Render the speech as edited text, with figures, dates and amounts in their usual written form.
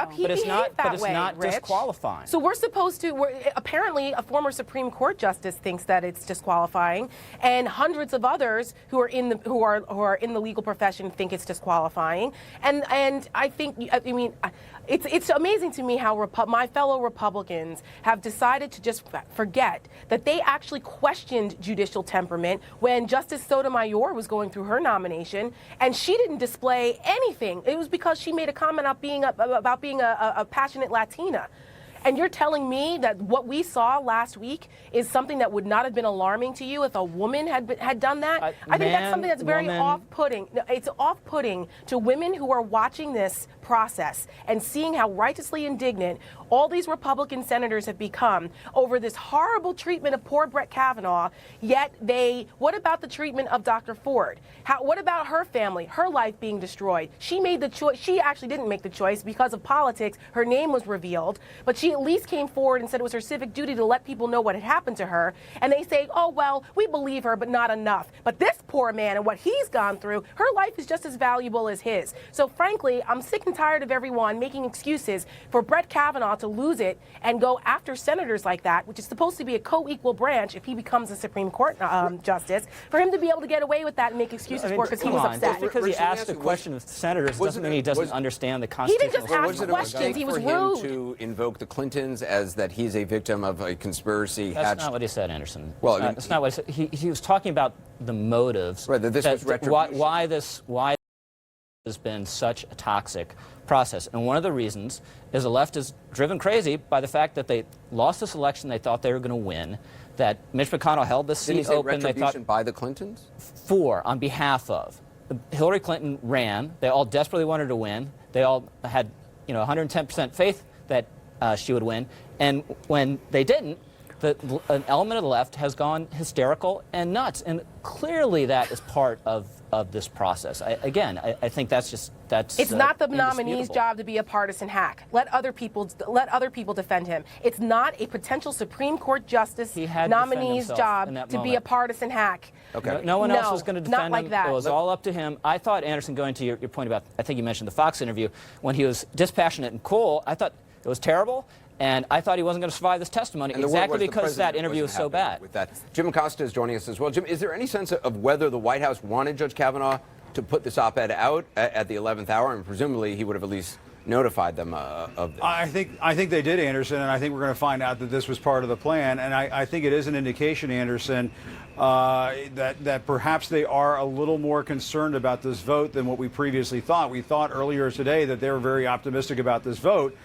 up. He behaved that way, but it's not Rich. disqualifying. So we're supposed to. Apparently, a former Supreme Court justice thinks that it's disqualifying, and hundreds of others who are in the legal profession think it's disqualifying. And I think, I mean, it's amazing to me how my fellow Republicans have decided to just forget that they actually questioned judicial temperament when Justice Sotomayor was going through her nomination, and she didn't display anything. It was because she made a comment about being a passionate Latina. And you're telling me that what we saw last week is something that would not have been alarming to you if a woman had done that? I think that's something that's very off-putting. It's off-putting to women who are watching this process and seeing how righteously indignant all these Republican senators have become over this horrible treatment of poor Brett Kavanaugh, yet what about the treatment of Dr. Ford? What about her family, her life being destroyed? She made the choice. She actually didn't make the choice because of politics. Her name was revealed, but she at least came forward and said it was her civic duty to let people know what had happened to her. And they say, oh, well, we believe her, but not enough. But this poor man and what he's gone through, her life is just as valuable as his. So frankly, I'm sick and tired of everyone making excuses for Brett Kavanaugh to lose it and go after senators like that, which is supposed to be a co-equal branch if he becomes a Supreme Court justice, for him to be able to get away with that and make excuses for it because he was upset. Just because he asked a question of senators doesn't mean he doesn't understand the Constitution. He didn't just ask questions. He was rude. To invoke the Clintons as that he's a victim of a conspiracy. That's not what he said, Anderson. Well, I mean, that's not what he said. He was talking about the motives. Right, that this was retribution. Why has been such a toxic process. And one of the reasons is the left is driven crazy by the fact that they lost this election they thought they were going to win, that Mitch McConnell held the seat open. They thought by the Clintons? On behalf of. Hillary Clinton ran. They all desperately wanted to win. They all had 110% faith that she would win. And when they didn't, an element of the left has gone hysterical and nuts. And clearly that is part of this process. I think that's it's not the nominee's job to be a partisan hack. Let other people defend him. It's not a potential Supreme Court justice nominee's job to be a partisan hack. Okay. No one else was going to defend him. Like that. It was all up to him. I thought, Anderson, going to your point about, I think you mentioned the Fox interview, when he was dispassionate and cool, I thought it was terrible. And I thought he wasn't going to survive this testimony exactly because that interview was so bad. With that. Jim Acosta is joining us as well. Jim, is there any sense of whether the White House wanted Judge Kavanaugh to put this op-ed out at the 11th hour? And presumably he would have at least notified them of this. I think they did, Anderson, and I think we're going to find out that this was part of the plan. And I think it is an indication, Anderson, that perhaps they are a little more concerned about this vote than what we previously thought. We thought earlier today that they were very optimistic about this vote.